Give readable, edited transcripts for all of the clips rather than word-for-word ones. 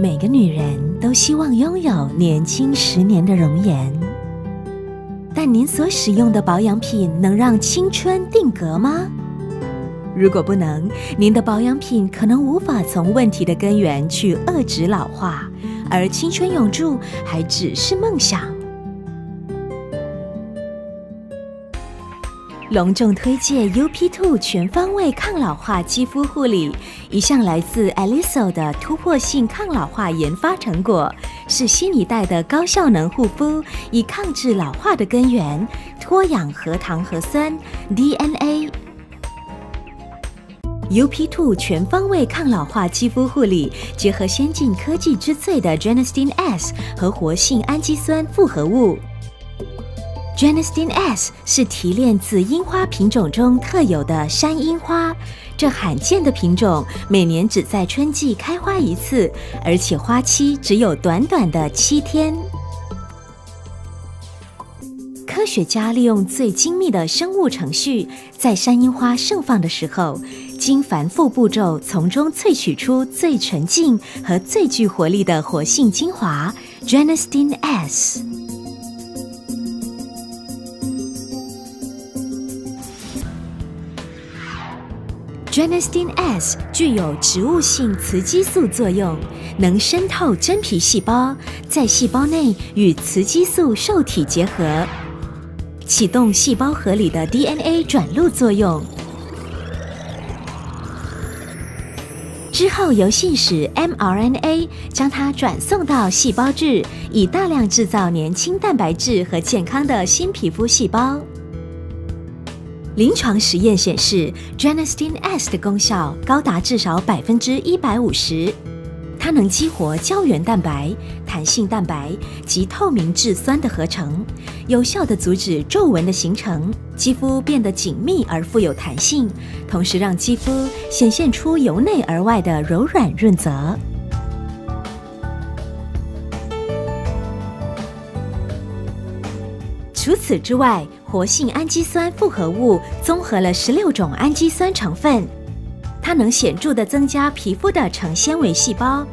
每个女人都希望拥有年轻10年的容颜，但您所使用的保养品能让青春定格吗？如果不能，您的保养品可能无法从问题的根源去遏制老化，而青春永驻还只是梦想。隆重推介 UPII 全方位抗老化肌肤护理，一项来自 Alyso 的突破性抗老化研发成果，是新一代的高效能护肤，以抗制老化的根源——脱氧核糖核酸 DNA。UPII 全方位抗老化肌肤护理，结合先进科技之最的 Genistein S 和活性氨基酸复合物。Genistein S 是提炼自樱花品种中特有的山樱花，这罕见的品种每年只在春季开花一次，而且花期只有短短的7天。科学家利用最精密的生物程序，在山樱花盛放的时候，经繁复步骤从中萃取出最纯净和最具活力的活性精华 Genistein S。Genistein S 具有植物性雌激素作用，能渗透真皮细胞，在细胞内与雌激素受体结合，启动细胞核里的 DNA 转录作用，之后由信使 mRNA 将它转送到细胞质，以大量制造年轻蛋白质和健康的新皮肤细胞。临床实验显示 Genistein S 的功效高达至少150%，它能激活胶原蛋白、弹性蛋白及透明质酸的合成，有效地阻止皱纹的形成，肌肤变得紧密而富有弹性，同时让肌肤显现出由内而外的柔软润泽。除此之外，活性氨基酸复合物综合了16种氨基酸成分，它能显著地增加皮肤的成纤维细胞，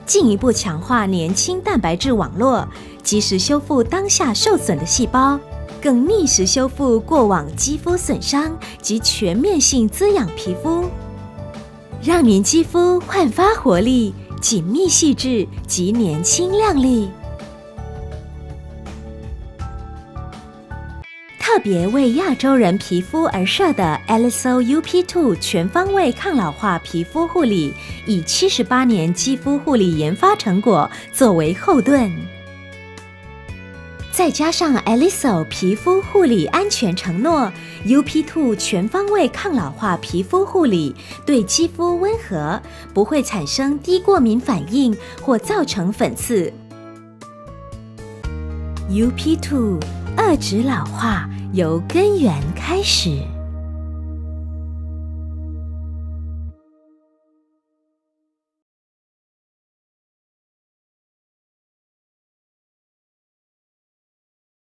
进一步强化年轻蛋白质网络，及时修复当下受损的细胞，更逆时修复过往肌肤损伤及全面性滋养皮肤，让您肌肤焕发活力、紧密细致及年轻亮丽。特别为亚洲人皮肤而设的 Alyso UPII 全方位抗老化皮肤护理，以78年肌肤护理研发成果作为后盾，再加上 Alyso 皮肤护理安全承诺， UPII 全方位抗老化皮肤护理对肌肤温和，不会产生低过敏反应或造成粉刺。UPII 遏制老化，由根源开始。